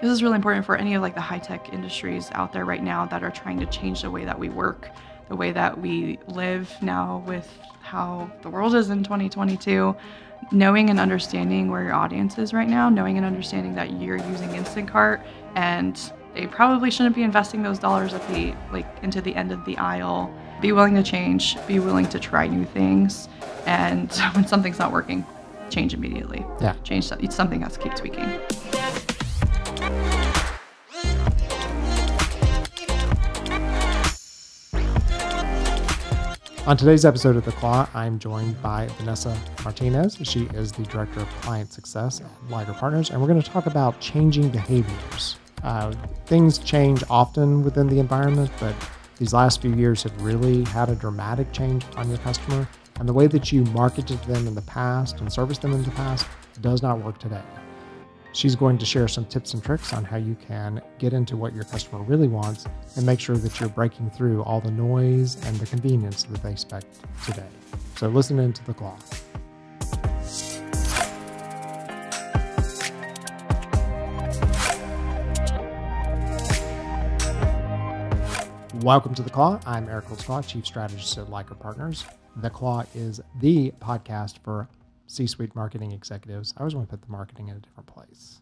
This is really important for any of like the high-tech industries out there right now that are trying to change the way that we work, the way that we live now with how the world is in 2022. Knowing and understanding where your audience is right now, knowing and understanding that you're using Instacart and they probably shouldn't be investing those dollars at the into the end of the aisle. Be willing to change, be willing to try new things, and when something's not working, change immediately. Yeah. Change that. It's something has to keep tweaking. On today's episode of The Claw, I'm joined by Vanessa Martinez. She is the Director of Client Success at Liger Partners, and we're going to talk about changing behaviors. Things change often within the environment, but these last few years have really had a dramatic change on your customer, and the way that you marketed them in the past and serviced them in the past does not work today. She's going to share some tips and tricks on how you can get into what your customer really wants and make sure that you're breaking through all the noise and the convenience that they expect today. So listen into The Claw. Welcome to The Claw. I'm Eric Holtzclaw, Chief Strategist at Liger Partners. The Claw is the podcast for C-suite marketing executives. I always want to put the marketing in a different place.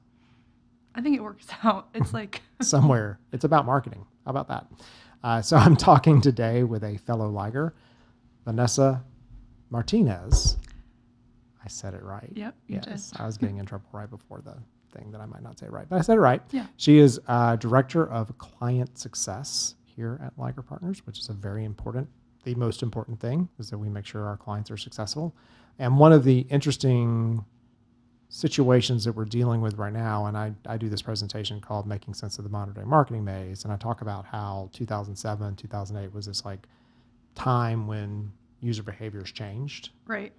I think it works out. It's like somewhere. It's about marketing. How about that? So I'm talking today with a fellow Liger, Vanessa Martinez. I said it right. Yep. Yes. I was getting in trouble right before the thing that I might not say right, but I said it right. Yeah. She is Director of Client Success here at Liger Partners, which is the most important thing is that we make sure our clients are successful. And one of the interesting situations that we're dealing with right now, and I do this presentation called Making Sense of the Modern Day Marketing Maze, and I talk about how 2007, 2008 was this like time when user behaviors changed. Right.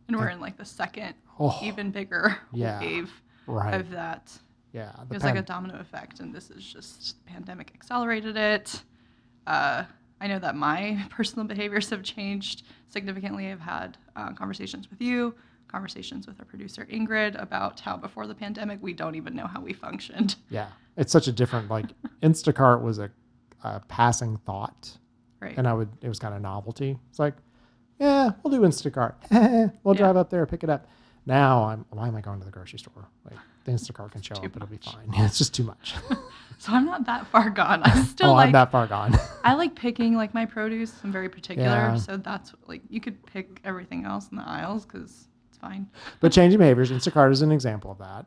And we're in like the second, even bigger wave right. of that. Yeah. It was like a domino effect, and this is just the pandemic accelerated it. I know that my personal behaviors have changed significantly. I've had conversations with you, conversations with our producer Ingrid about how before the pandemic, we don't even know how we functioned. Yeah. It's such a different, like Instacart was a passing thought. Right. And it was kind of novelty. It's like, yeah, we'll do Instacart. We'll drive up there, pick it up. Now why am I going to the grocery store? Like the Instacart can show up, it'll be fine. Yeah, it's just too much. So I'm not that far gone. I'm still I'm that far gone. I like picking like my produce. I'm very particular. Yeah. So that's like, you could pick everything else in the aisles because it's fine. But changing behaviors, Instacart is an example of that.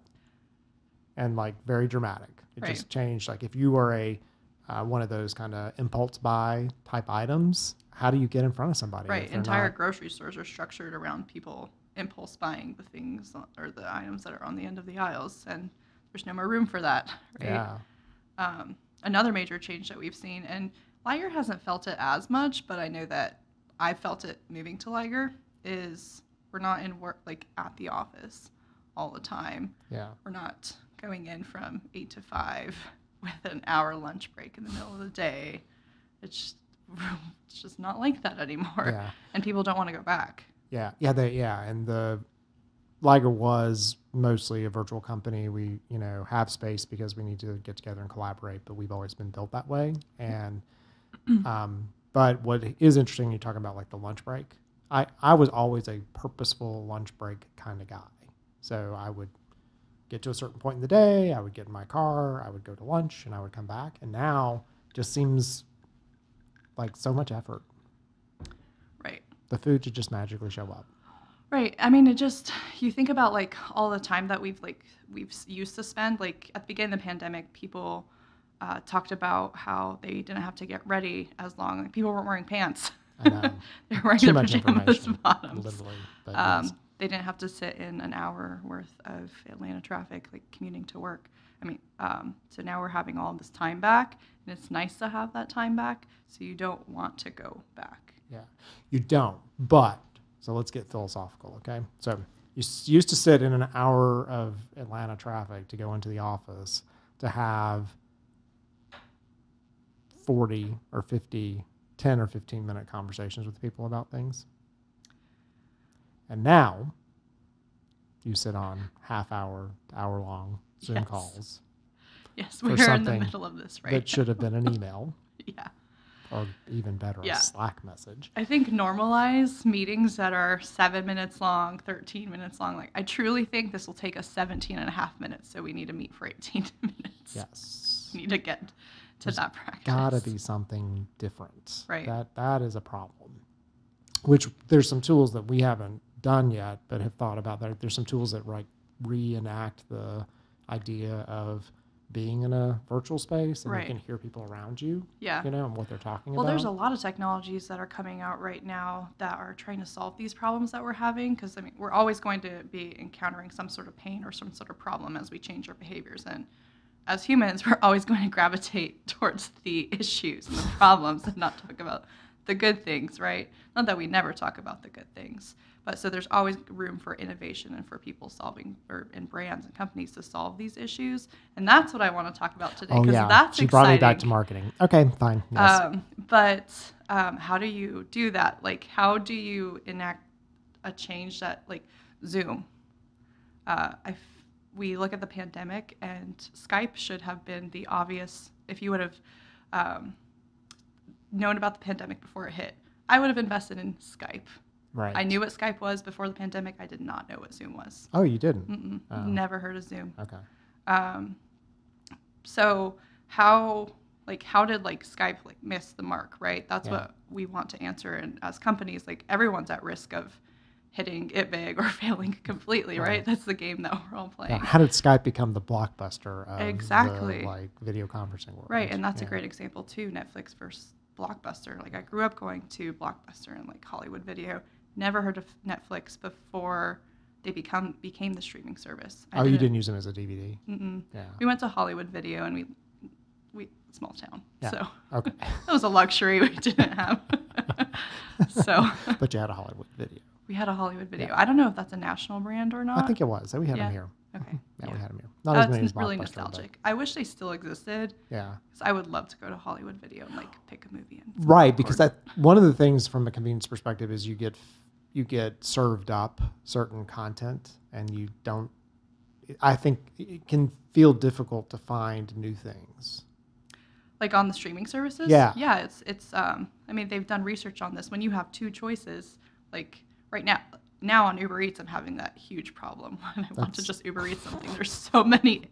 And like very dramatic. It Right. just changed. Like if you were one of those kind of impulse buy type items, how do you get in front of somebody? Right. Entire grocery stores are structured around people impulse buying the things or the items that are on the end of the aisles. And there's no more room for that. Right. Yeah. Another major change that we've seen, and Liger hasn't felt it as much, but I know that I felt it moving to Liger, is we're not in work like at the office all the time. Yeah. We're not going in from 8 to 5 with an hour lunch break in the middle of the day. It's just not like that anymore. Yeah. And people don't want to go back. Yeah. Yeah. And the Liger was mostly a virtual company. We, have space because we need to get together and collaborate, but we've always been built that way. And, but what is interesting, you're talking about like the lunch break. I was always a purposeful lunch break kind of guy. So I would get to a certain point in the day, I would get in my car, I would go to lunch and I would come back. And now it just seems like so much effort. Right. The food should just magically show up. Right. I mean, you think about like all the time that we've used to spend, like at the beginning of the pandemic, people talked about how they didn't have to get ready as long. Like people weren't wearing pants. I know. They were wearing Too their much pajamas bottoms. Literally. But yes. They didn't have to sit in an hour worth of Atlanta traffic, like commuting to work. I mean, so now we're having all this time back, and it's nice to have that time back, so you don't want to go back. Yeah, you don't, but so let's get philosophical, okay? So you used to sit in an hour of Atlanta traffic to go into the office to have 40 or 50, 10 or 15 minute conversations with people about things. And now you sit on half hour to hour long Zoom calls. Yes. for We're in the something middle of this right that should have been an email Yeah. or even better, Yeah. a Slack message. I think normalize meetings that are 7 minutes long, 13 minutes long. Like, I truly think this will take us 17 and a half minutes, so we need to meet for 18 minutes. Yes. We need to get to that practice. Gotta be something different. Right. That is a problem. Which there's some tools that we haven't done yet, but have thought about that. There's some tools that reenact the idea of being in a virtual space and Right. you can hear people around you, Yeah. and what they're talking Well, about. there's a lot of technologies that are coming out right now that are trying to solve these problems that we're having. Because, I mean, we're always going to be encountering some sort of pain or some sort of problem as we change our behaviors. And as humans, we're always going to gravitate towards the issues and the problems and not talk about the good things, right? Not that we never talk about the good things. But so there's always room for innovation and for people solving, and brands and companies to solve these issues. And that's what I want to talk about today, because that's she exciting. brought me back to marketing. Okay, fine. Yes. But how do you do that? Like, how do you enact a change that, like, Zoom? We look at the pandemic, and Skype should have been the obvious. If you would have known about the pandemic before it hit, I would have invested in Skype. Right. I knew what Skype was before the pandemic. I did not know what Zoom was. Oh, you didn't? Oh. Never heard of Zoom. Okay. So how did Skype miss the mark, right? That's what we want to answer. And as companies, everyone's at risk of hitting it big or failing completely, right? That's the game that we're all playing. Yeah. How did Skype become the blockbuster of exactly the video conferencing world? Right, and that's a great example too. Netflix versus Blockbuster. I grew up going to Blockbuster and Hollywood Video. Never heard of Netflix before they became the streaming service. You didn't use them as a DVD? Mm-mm. Yeah. We went to Hollywood Video, and we small town, so okay. That was a luxury we didn't have. So. But you had a Hollywood Video. We had a Hollywood Video. Yeah. I don't know if that's a national brand or not. I think it was. We had them here. Okay. Yeah, we had them here. Not as many as It's really Blockbuster, nostalgic. I wish they still existed. Yeah. Because I would love to go to Hollywood Video and pick a movie and. Right, because one of the things from a convenience perspective is you get served up certain content, and you don't. I think it can feel difficult to find new things. On the streaming services. Yeah. Yeah. It's. I mean, they've done research on this. When you have two choices, right now on Uber Eats, I'm having that huge problem when I want to just Uber Eats something. There's so many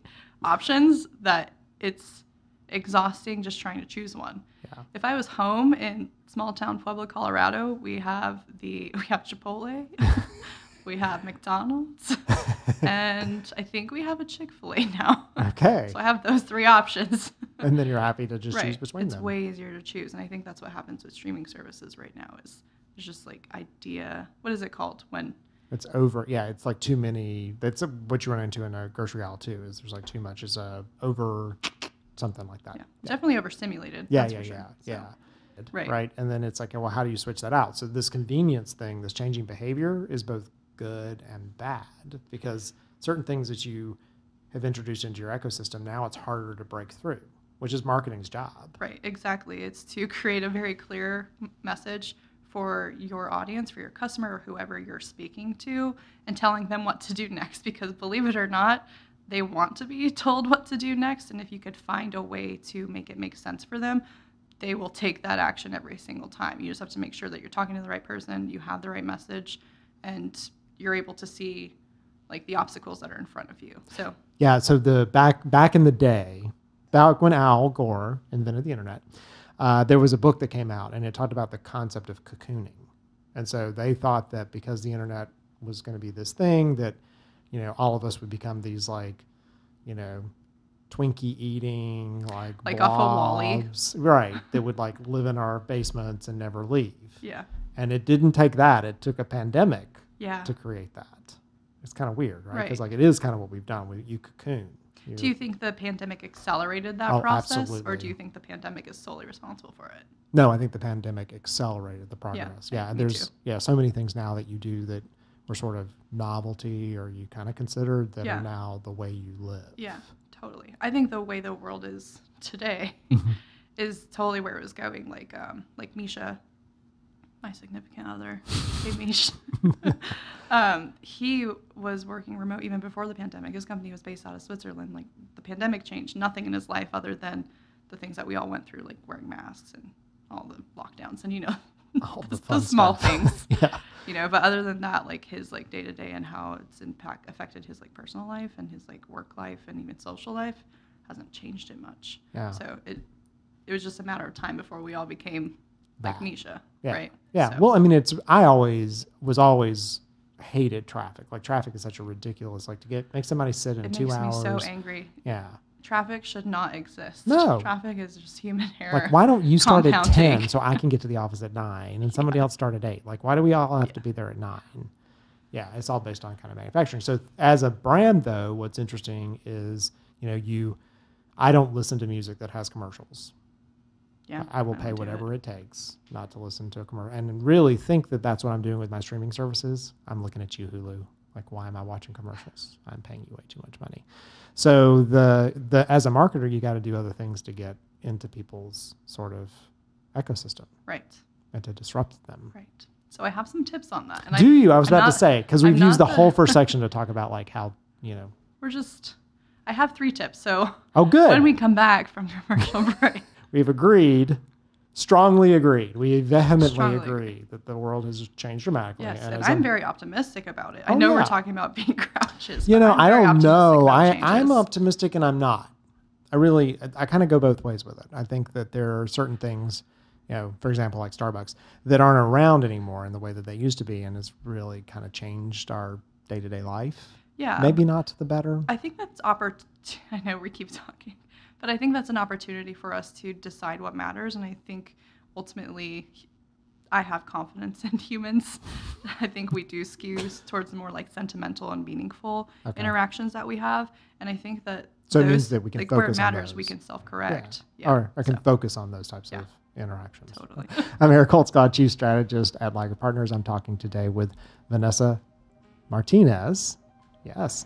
options that it's exhausting just trying to choose one. Yeah. If I was home in small town Pueblo, Colorado, we have Chipotle, we have McDonald's, and I think we have a Chick-fil-A now. Okay. So I have those three options. And then you're happy to just choose between them. It's way easier to choose, and I think that's what happens with streaming services right now is. It's just what is it called when it's over? Yeah, it's too many. That's what you run into in a grocery aisle too. Is there's too much. Is over something like that. Yeah. Definitely overstimulated. Yeah, that's yeah, for sure. yeah. Right. And then it's well, how do you switch that out? So this convenience thing, this changing behavior, is both good and bad, because certain things that you have introduced into your ecosystem, now it's harder to break through, which is marketing's job. Right. Exactly. It's to create a very clear message for your audience, for your customer, or whoever you're speaking to, and telling them what to do next. Because believe it or not, they want to be told what to do next. And if you could find a way to make it make sense for them, they will take that action every single time. You just have to make sure that you're talking to the right person, you have the right message, and you're able to see the obstacles that are in front of you. So yeah. So the back in the day, back when Al Gore invented the internet, there was a book that came out, and it talked about the concept of cocooning. And so they thought that because the internet was going to be this thing that, all of us would become these Twinkie eating, off a Wall-E. Right. That would live in our basements and never leave. Yeah. And it didn't take that. It took a pandemic to create that. It's kind of weird, right? Because it is kind of what we've done. You cocoon. Do you think the pandemic accelerated that process? Absolutely. Or do you think the pandemic is solely responsible for it? No, I think the pandemic accelerated the progress. Yeah, there's so many things now that you do that were sort of novelty, or you kind of considered, that are now the way you live. Yeah, totally. I think the way the world is today is totally where it was going. Misha My significant other, Mish. He was working remote even before the pandemic. His company was based out of Switzerland. Like, the pandemic changed nothing in his life other than the things that we all went through, like wearing masks and all the lockdowns and, All the small things. Yeah. But other than that, like, his like day to day and how it's affected his like personal life and his like work life and even social life hasn't changed it much. Yeah. So it was just a matter of time before we all became like Nisha, yeah. right? Yeah. So. Well, I mean, I always hated traffic. Like, traffic is such a ridiculous, like, to make somebody sit in 2 hours. It makes me so angry. Yeah. Traffic should not exist. No. Traffic is just human error. Like, why don't you start at compounding. 10 so I can get to the office at 9 and somebody else start at 8? Like, why do we all have to be there at 9? Yeah, it's all based on kind of manufacturing. So as a brand, though, what's interesting is, I don't listen to music that has commercials. Yeah, I will pay whatever it takes not to listen to a commercial, and really think that that's what I'm doing with my streaming services. I'm looking at you, Hulu. Like, why am I watching commercials? I'm paying you way too much money. So the as a marketer, you got to do other things to get into people's sort of ecosystem, right, and to disrupt them. Right. So I have some tips on that. And I was about to say, because we've used the whole first section to talk about like how I have 3 tips. So good. When we come back from commercial break. We've strongly agreed. We vehemently agree that the world has changed dramatically. Yes, and I'm very optimistic about it. I know we're talking about being grouches. I don't know. I'm optimistic and I'm not. I kind of go both ways with it. I think that there are certain things, for example, like Starbucks, that aren't around anymore in the way that they used to be, and it's really kind of changed our day-to-day life. Yeah. Maybe not to the better. I think that's I know we keep talking. But I think that's an opportunity for us to decide what matters. And I think ultimately I have confidence in humans. I think we do skew towards the more like sentimental and meaningful interactions that we have. And I think that it means that we can focus where it matters, on those. we can self-correct. Yeah. Or I can focus on those types of interactions. Totally. I'm Eric Holtzcott, Chief Strategist at Liger Partners. I'm talking today with Vanessa Martinez. Yes.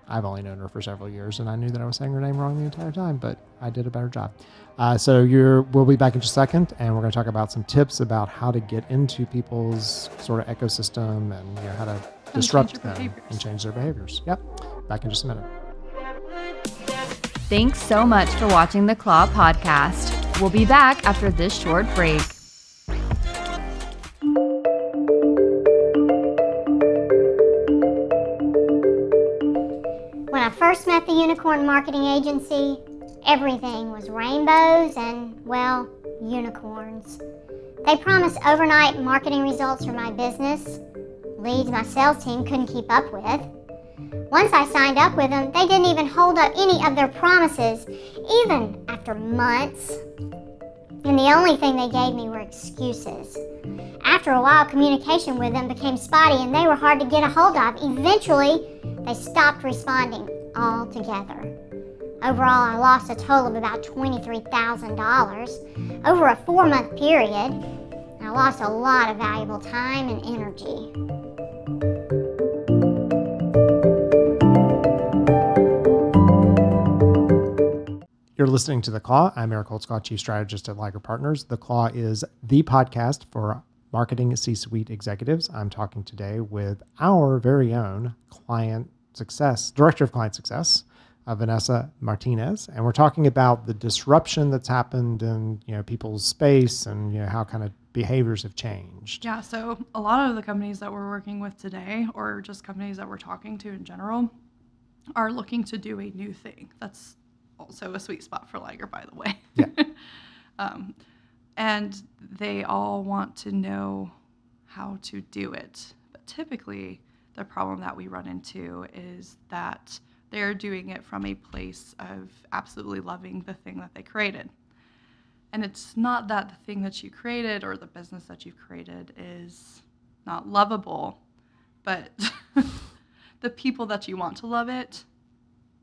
I've only known her for several years, and I knew that I was saying her name wrong the entire time, but I did a better job. We'll be back in just a second, and we're going to talk about some tips about how to get into people's sort of ecosystem and how to disrupt them and change their behaviors. Yep. Back in just a minute. Thanks so much for watching the Claw Podcast. We'll be back after this short break. When I first met the Unicorn Marketing Agency, everything was rainbows and, well, unicorns. They promised overnight marketing results for my business, leads my sales team couldn't keep up with. Once I signed up with them, they didn't even hold up any of their promises, even after months. And the only thing they gave me were excuses. After a while, communication with them became spotty and they were hard to get a hold of. Eventually, they stopped responding altogether. Overall, I lost a total of about $23,000 over a 4-month period. And I lost a lot of valuable time and energy. You're listening to The Claw. I'm Eric Holtzcott, Chief Strategist at Liger Partners. The Claw is the podcast for marketing C-suite executives. I'm talking today with our very own Director of Client Success, Vanessa Martinez, and we're talking about the disruption that's happened in people's space and how kind of behaviors have changed. Yeah, so a lot of the companies that we're working with today, or just companies that we're talking to in general, are looking to do a new thing. That's also a sweet spot for Liger, by the way. Yeah. And they all want to know how to do it. But typically, the problem that we run into is that they're doing it from a place of absolutely loving the thing that they created. And it's not that the thing that you created or the business that you've created is not lovable, but the people that you want to love it,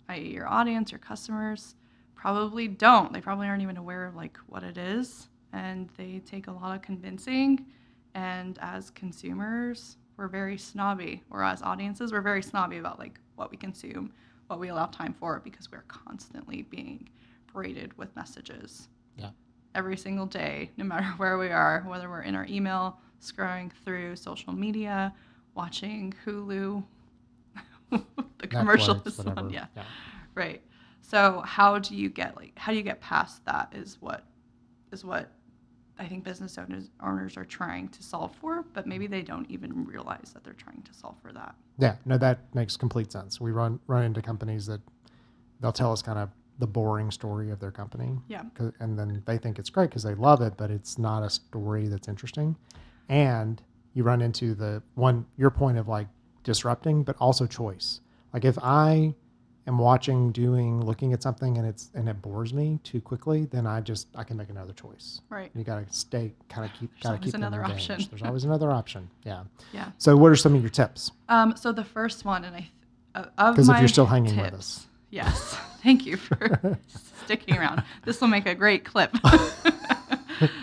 i.e. your audience, your customers, probably don't. They probably aren't even aware of what it is, and they take a lot of convincing. And as consumers, we're very snobby, or as audiences, we're very snobby about what we consume, what we allow time for, because we're constantly being berated with messages. Yeah. every single day, no matter where we are, whether we're in our email, scrolling through social media, watching Hulu, the commercial Netflix, is whatever. on, yeah, right. So how do you get past that is what I think business owners are trying to solve for, but maybe they don't even realize that they're trying to solve for that. Yeah, no, that makes complete sense. We run into companies that they'll tell us kind of the boring story of their company. Yeah. And then they think it's great because they love it, but it's not a story that's interesting. And you run into your point of like disrupting, but also choice. Like if I am looking at something and it bores me too quickly, then I can make another choice. Right. You got to keep them another engaged. option. There's always another option. Yeah. Yeah. So what are some of your tips? So the first one, and because if you're still hanging with us. Yes. Thank you for sticking around. This will make a great clip.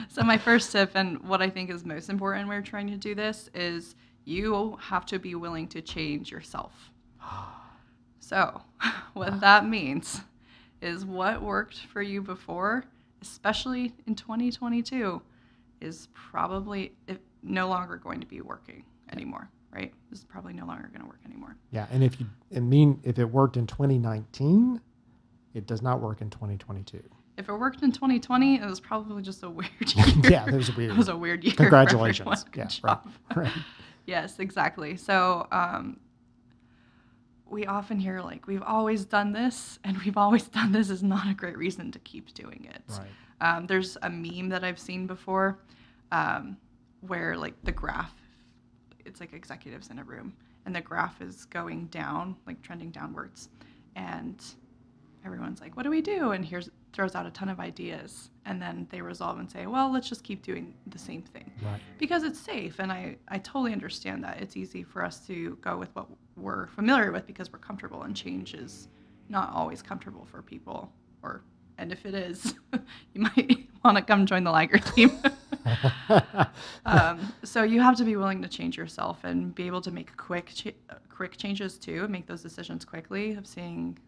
So my first tip, and what I think is most important when we're trying to do this, is you have to be willing to change yourself. So what that means is what worked for you before, especially in 2022, is probably no longer going to be working anymore, right? This is probably no longer going to work anymore. Yeah, and if it worked in 2019, it does not work in 2022. If it worked in 2020, it was probably just a weird year. Yeah, it was weird. It was a weird year. Congratulations. Good Yeah, job. right. Yes, exactly. So we often hear like, we've always done this, and we've always done this is not a great reason to keep doing it. Right. There's a meme that I've seen before where like the graph, it's like executives in a room, and the graph is going down, like trending downwards. And everyone's like, what do we do? And throws out a ton of ideas. And then they resolve and say, well, let's just keep doing the same thing. Right. Because it's safe. And I totally understand that. It's easy for us to go with what we're familiar with because we're comfortable, and change is not always comfortable for people. And if it is, you might want to come join the Liger team. So you have to be willing to change yourself and be able to make quick changes too, and make those decisions quickly of saying,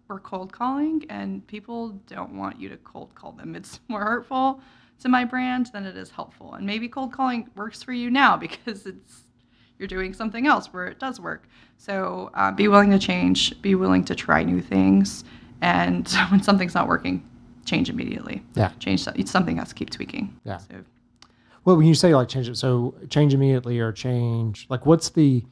we're cold calling and people don't want you to cold call them. It's more hurtful to my brand than it is helpful. And maybe cold calling works for you now because you're doing something else where it does work. So be willing to change, be willing to try new things. And when something's not working, change immediately. Yeah. Change something else, keep tweaking. Yeah. So, well, when you say like change it, so change immediately or change, like what's the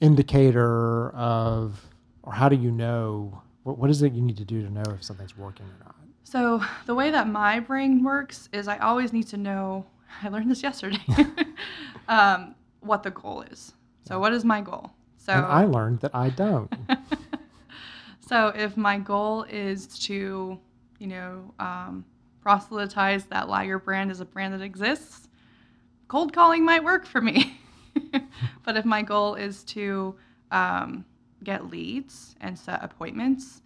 indicator of, or how do you know, what is it you need to do to know if something's working or not? So the way that my brain works is I always need to know, I learned this yesterday, what the goal is. So what is my goal? So And I learned that I don't. So if my goal is to, proselytize that Liger brand as a brand that exists, cold calling might work for me. But if my goal is to get leads and set appointments,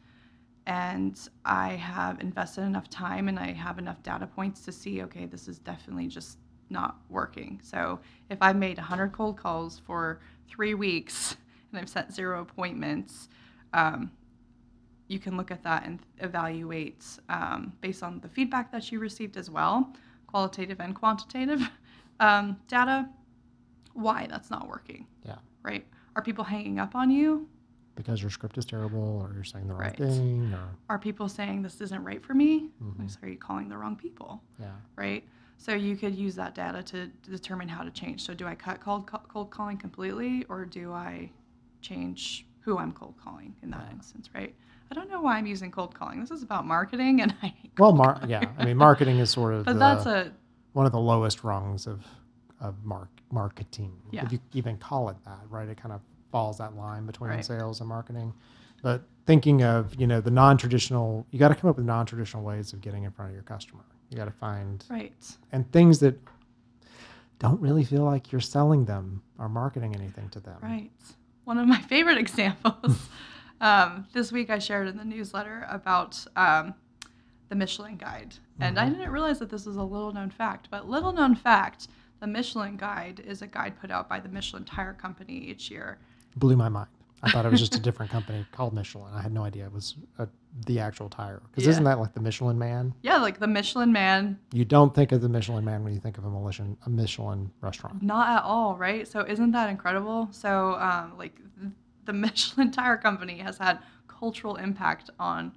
and I have invested enough time and I have enough data points to see, okay, this is definitely just not working. So if I've made 100 cold calls for 3 weeks and I've set 0 appointments, you can look at that and evaluate based on the feedback that you received as well, qualitative and quantitative data, why that's not working. Yeah. Right? Are people hanging up on you? Because your script is terrible, or you're saying the wrong Right. thing, or Are people saying this isn't right for me? Mhm. So are you calling the wrong people? yeah, Right? So you could use that data to determine how to change. So do I cut cold calling completely, or do I change who I'm cold calling in that instance, right? I don't know why I'm using cold calling. This is about marketing, and I hate well, cold calling. yeah. I mean, marketing is sort of But that's one of the lowest rungs of marketing, Yeah. if you even call it that, right? It kind of falls that line between Right. sales and marketing. But thinking of, the non-traditional, you got to come up with non-traditional ways of getting in front of your customer. You got to find, right. and things that don't really feel like you're selling them or marketing anything to them. Right. One of my favorite examples, this week I shared in the newsletter about the Michelin guide. And I didn't realize that this was a little known fact, but little known fact, the Michelin guide is a guide put out by the Michelin tire company each year. Blew my mind. I thought it was just a different company called Michelin. I had no idea it was the actual tire. Because Yeah. isn't that like the Michelin Man? Yeah, like the Michelin Man. You don't think of the Michelin Man when you think of a Michelin restaurant. Not at all, right? So isn't that incredible? So like the Michelin tire company has had cultural impact on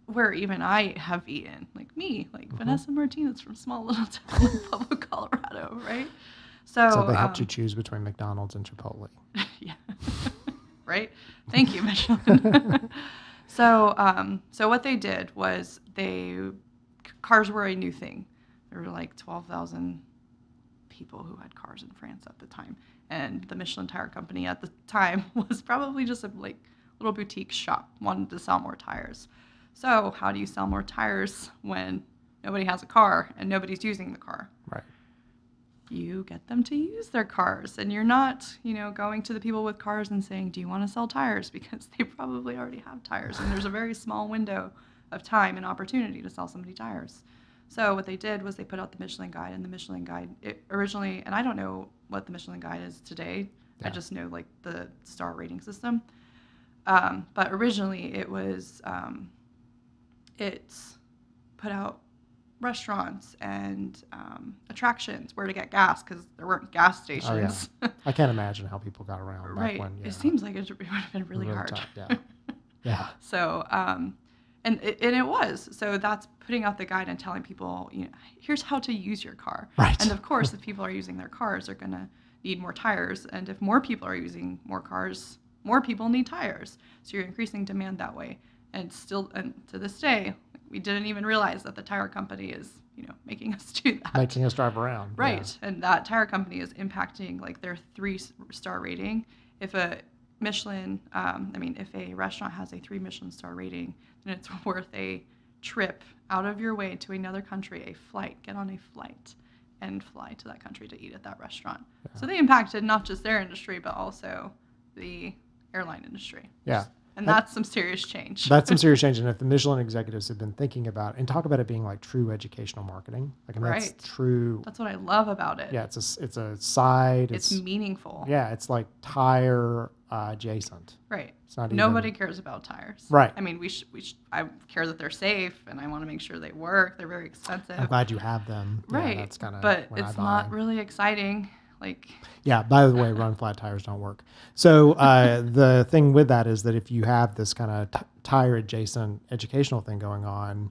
where even I have eaten, like me, like Vanessa Martinez from small little town in Pueblo, Colorado, right? So they helped you choose between McDonald's and Chipotle. Yeah. Right? Thank you, Michelin. So what they did was cars were a new thing. There were like 12,000 people who had cars in France at the time. And the Michelin tire company at the time was probably just a like little boutique shop, wanted to sell more tires. So how do you sell more tires when nobody has a car and nobody's using the car? Right. You get them to use their cars, and you're not, going to the people with cars and saying, do you want to sell tires? Because they probably already have tires, and there's a very small window of time and opportunity to sell somebody tires. So what they did was they put out the Michelin Guide, and the Michelin Guide, it originally, and I don't know what the Michelin Guide is today. Yeah. I just know like the star rating system. But originally it was, it's put out restaurants and attractions where to get gas because there weren't gas stations. Oh, yeah. I can't imagine how people got around back right. when. Yeah. It seems like it would have been really hard. Tough, yeah. Yeah. So, and it was. So that's putting out the guide and telling people, here's how to use your car. Right. And of course, if people are using their cars, they're going to need more tires. And if more people are using more cars, more people need tires. So you're increasing demand that way. And to this day, we didn't even realize that the tire company is, making us do that. Making us drive around. Right. Yeah. And that tire company is impacting like their 3-star rating. If a Michelin, if a restaurant has a 3 Michelin star rating, then it's worth a trip out of your way to another country, a flight, get on a flight and fly to that country to eat at that restaurant. Yeah. So they impacted not just their industry, but also the airline industry. Yeah. And that's some serious change. That's some serious change. And if the Michelin executives have been thinking about and talk about it being like true educational marketing, right. That's true. That's what I love about it. Yeah, it's a side. It's meaningful. Yeah, it's like tire adjacent. Right. It's not Nobody cares about tires. Right. I mean, I care that they're safe, and I want to make sure they work. They're very expensive. I'm glad you have them. Right. Yeah, that's kind of. But it's not really exciting. Yeah, by the way, run flat tires don't work. So the thing with that is that if you have this kind of tire adjacent educational thing going on,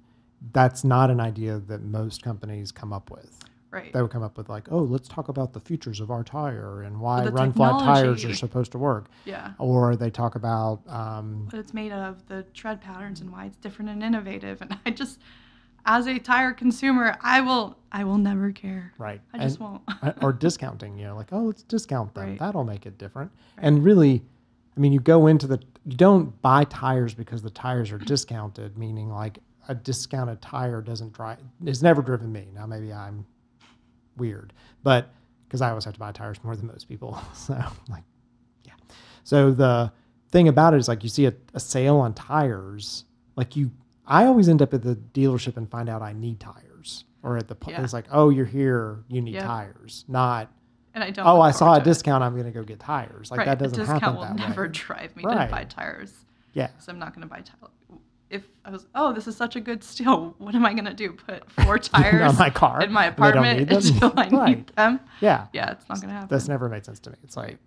that's not an idea that most companies come up with. Right. They would come up with like, oh, let's talk about the features of our tire and why run technology. flat tires are supposed to work. Yeah. Or they talk about what it's made of, the tread patterns, and why it's different and innovative. And I just, as a tire consumer, I will never care. Right. I just won't. Or discounting, like, oh, let's discount them. Right. That'll make it different. Right. And really, I mean, you don't buy tires because the tires are discounted, meaning like a discounted tire it's never driven me. Now maybe I'm weird, but because I always have to buy tires more than most people. So like, yeah. So the thing about it is like you see a sale on tires, like I always end up at the dealership and find out I need tires, or at it's like, oh, you're here, you need tires, not. And I don't. Oh, I saw a discount, I'm going to go get tires. Like right. that doesn't happen that way. A discount will never drive me to buy tires. Yeah. So I'm not going to buy tires. If I was, this is such a good steal, what am I going to do? Put 4 tires on my car in my apartment until I need them? Yeah. Yeah, it's not going to happen. That's never made sense to me. It's like,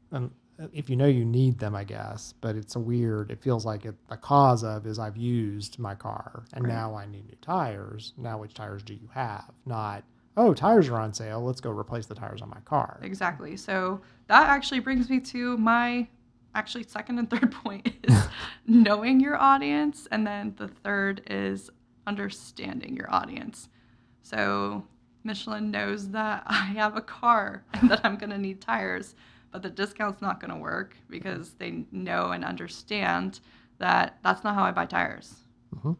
if you need them, I guess, but it feels like the cause of is I've used my car and now I need new tires. Now which tires do you have? Not, oh, tires are on sale, let's go replace the tires on my car. Exactly. So that actually brings me to my second and third point is knowing your audience, and then the third is understanding your audience. So Michelin knows that I have a car and that I'm going to need tires, but the discount's not going to work because they know and understand that that's not how I buy tires. Mm-hmm.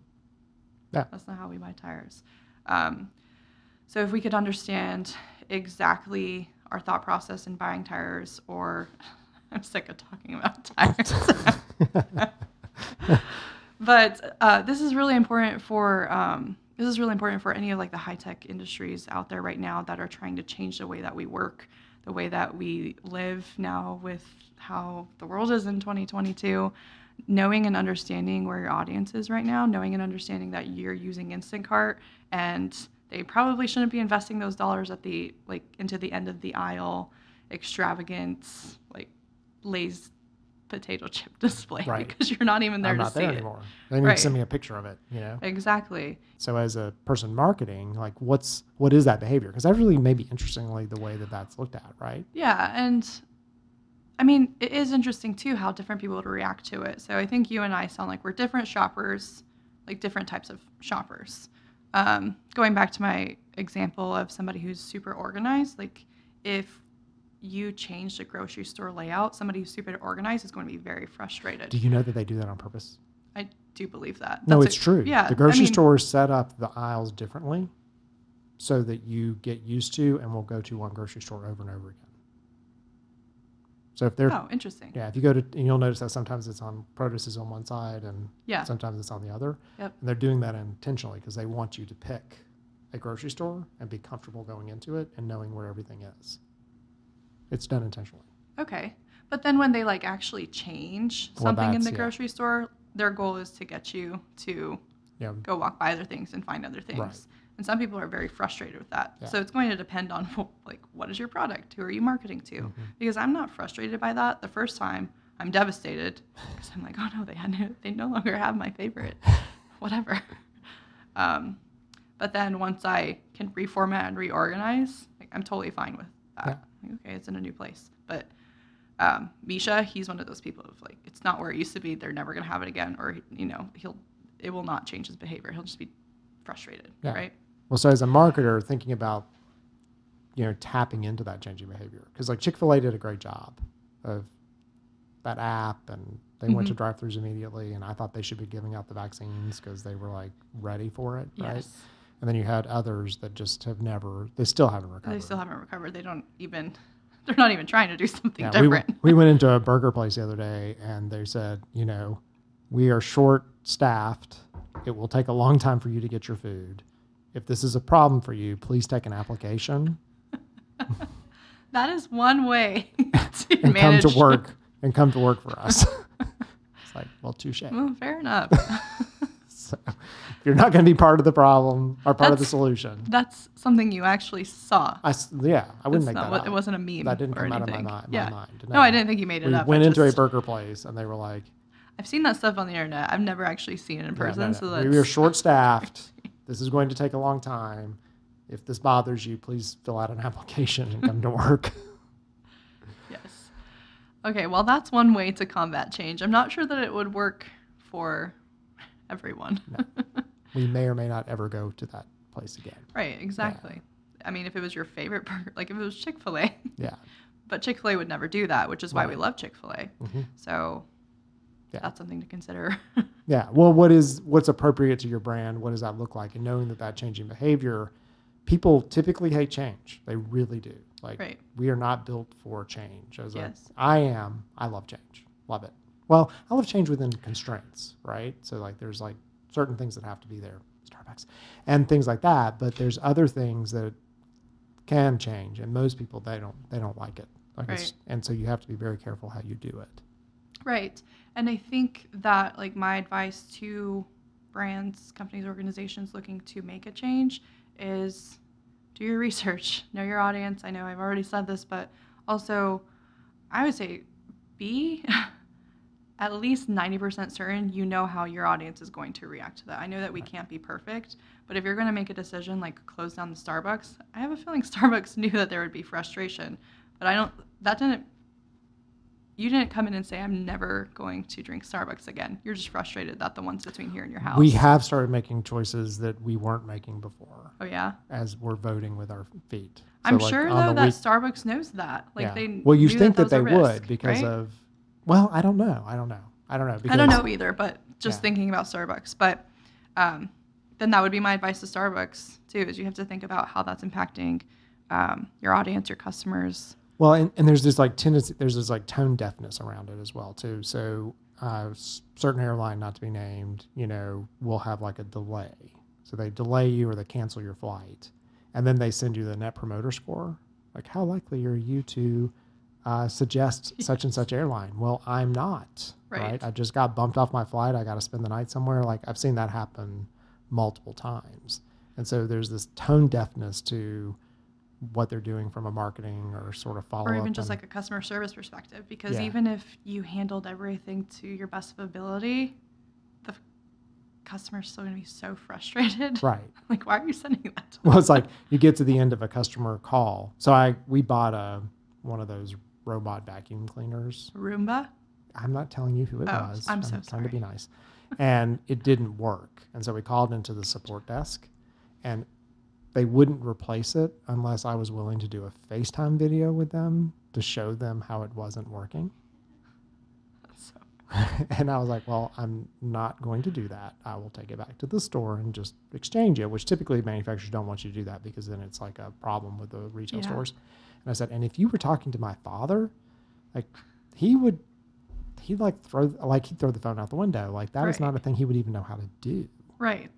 Yeah. That's not how we buy tires. So if we could understand exactly our thought process in buying tires, or I'm sick of talking about tires. But this is really important for any of like the high tech industries out there right now that are trying to change the way that we work, the way that we live now with how the world is in 2022, knowing and understanding where your audience is right now, knowing and understanding that you're using Instacart and they probably shouldn't be investing those dollars at the into the end of the aisle extravagant Lay's potato chip display, Right. because you're not even there I'm to not see there it anymore. They need to send me a picture of it, Exactly. So as a person marketing, like what is that behavior? Because that's really maybe interestingly the way that that's looked at, right? Yeah, and I mean, it is interesting too how different people would react to it. So I think you and I sound like we're different shoppers, like different types of shoppers. Going back to my example of somebody who's super organized, like if you change the grocery store layout, somebody who's super organized is going to be very frustrated. Do you know that they do that on purpose? I do believe that. No, it's true. Yeah. The grocery stores set up the aisles differently so that you get used to and will go to one grocery store over and over again. So if they're interesting. Yeah, if you go to, and you'll notice that sometimes it's on produce is on one side and sometimes it's on the other. Yep. And they're doing that intentionally because they want you to pick a grocery store and be comfortable going into it and knowing where everything is. It's done intentionally. Okay. But then when they actually change something in the grocery store, their goal is to get you to go walk by other things and find other things. Right. And some people are very frustrated with that. Yeah. So it's going to depend on what is your product? Who are you marketing to? Mm-hmm. Because I'm not frustrated by that. The first time I'm devastated because I'm like, oh no, they no longer have my favorite, whatever. But then once I can reformat and reorganize, I'm totally fine with that. Yeah. Okay, it's in a new place. But Misha, he's one of those people of it's not where it used to be. They're never going to have it again. Or, it will not change his behavior. He'll just be frustrated, right? Well, so as a marketer, thinking about, tapping into that changing behavior, because Chick-fil-A did a great job of that app, and they went to drive-thrus immediately, and I thought they should be giving out the vaccines because they were ready for it, right? Yes. And then you had others that just they still haven't recovered. They still haven't recovered. They're not even trying to do something different. We went into a burger place the other day, and they said, we are short-staffed. It will take a long time for you to get your food. If this is a problem for you, please take an application. That is one way to and manage. come to work for us. It's well, touche. Well, fair enough. So if you're not going to be part of the problem or part of the solution. That's something you actually saw. I wouldn't make that up. It wasn't a meme. That didn't or come anything. out of my mind. No, I didn't think you made it up. We went into a burger place, and they were like, I've seen that stuff on the internet. I've never actually seen it in person. No. So We are short-staffed. This is going to take a long time. If this bothers you, please fill out an application and come to work. Yes. Okay, well, that's one way to combat change. I'm not sure that it would work for everyone. No. We may or may not ever go to that place again. Right, exactly. Yeah. I mean, if it was your favorite burger, if it was Chick-fil-A. Yeah. But Chick-fil-A would never do that, which is why we love Chick-fil-A. Mm-hmm. So that's something to consider. Yeah. Well, what's appropriate to your brand? What does that look like? And knowing that changing behavior, people typically hate change. They really do. We are not built for change. I love change. Love it. Well, I love change within constraints, right? So there's certain things that have to be there, Starbucks, and things like that. But there's other things that can change, and most people they don't like it. Right. And so you have to be very careful how you do it. Right. And I think that my advice to brands, companies, organizations looking to make a change is do your research, know your audience. I know I've already said this, but also I would say be at least 90% certain you know how your audience is going to react to that. I know that we can't be perfect, but if you're going to make a decision close down the Starbucks, I have a feeling Starbucks knew that there would be frustration, but you didn't come in and say, I'm never going to drink Starbucks again. You're just frustrated that the one's between here and your house. We have started making choices that we weren't making before. Oh, yeah? As we're voting with our feet. So I'm sure, though, that Starbucks knows that. You think that they would because of, well, I don't know. I don't know either, but just thinking about Starbucks. But then that would be my advice to Starbucks, too, is you have to think about how that's impacting your audience, your customers. Well, and there's this tendency, there's this tone deafness around it as well too. So certain airline, not to be named, will have a delay. So they delay you or they cancel your flight, and then they send you the Net Promoter Score, Like, how likely are you to suggest such and such airline? Well, I'm not, right? I just got bumped off my flight. I got to spend the night somewhere. Like, I've seen that happen multiple times. And so there's this tone deafness to what they're doing from a marketing or sort of follow-up. Or even just like a customer service perspective, because even if you handled everything to your best of ability, the customer's still going to be so frustrated. Right. Like, why are you sending that to Well, it's like you get to the end of a customer call. So we bought one of those robot vacuum cleaners. Roomba? I'm not telling you who it was. I'm so sorry. Trying to be nice. And it didn't work. And so we called into the support desk, and they wouldn't replace it unless I was willing to do a FaceTime video with them to show them how it wasn't working. And I was like, well, I'm not going to do that. I will take it back to the store and just exchange it, which typically manufacturers don't want you to do that because then it's like a problem with the retail stores. And I said, and if you were talking to my father, like he'd throw the phone out the window. Like that is not a thing he would even know how to do. Right.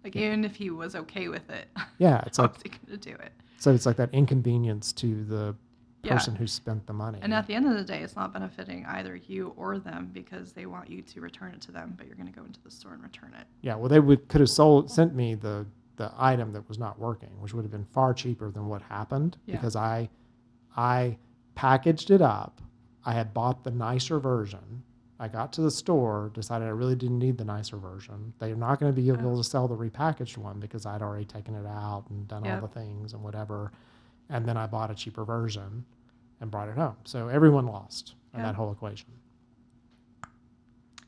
Like even if he was okay with it. Yeah. It's like, how's he going to do it? So it's like that inconvenience to the person who spent the money. And at the end of the day, it's not benefiting either you or them because they want you to return it to them, but you're going to go into the store and return it. Yeah, well, they could have sent me the item that was not working, which would have been far cheaper than what happened because I packaged it up. I had bought the nicer version. I got to the store, decided I really didn't need the nicer version. They're not going to be able to sell the repackaged one because I'd already taken it out and done all the things and whatever. And then I bought a cheaper version and brought it home. So everyone lost in that whole equation.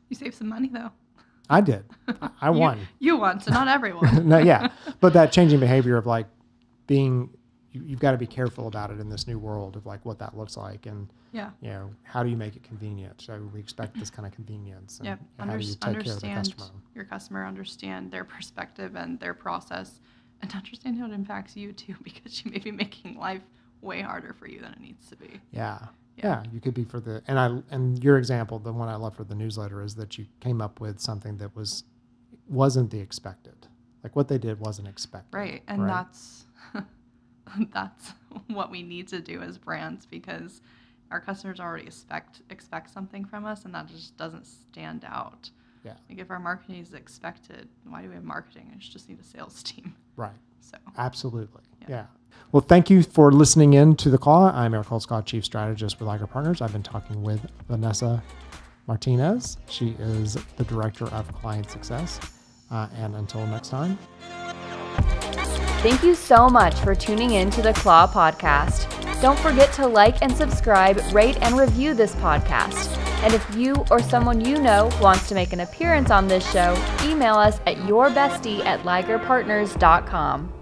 You saved some money, though. I did. I won. You won, so not everyone. No, yeah. But that changing behavior of like you've got to be careful about it in this new world of like what that looks like. And, you know, how do you make it convenient? So we expect this kind of convenience. And how do you take care of the customer? Your customer, understand their perspective and their process. And understand how it impacts you too, because you may be making life way harder for you than it needs to be. Yeah. You could be and your example, the one I love for the newsletter is that you came up with something that wasn't the expected. Like what they did wasn't expected. Right. And that's what we need to do as brands because our customers already expect something from us and that just doesn't stand out. Yeah. Like if our marketing is expected, why do we have marketing? I just need a sales team. Right. So absolutely. Yeah. Well, thank you for listening in to The Claw. I'm Eric Holtzclaw, Chief Strategist with Liger Partners. I've been talking with Vanessa Martinez. She is the Director of Client Success. And until next time. Thank you so much for tuning in to The Claw Podcast. Don't forget to like and subscribe, rate and review this podcast. And if you or someone you know wants to make an appearance on this show, email us at yourbestie@ligerpartners.com.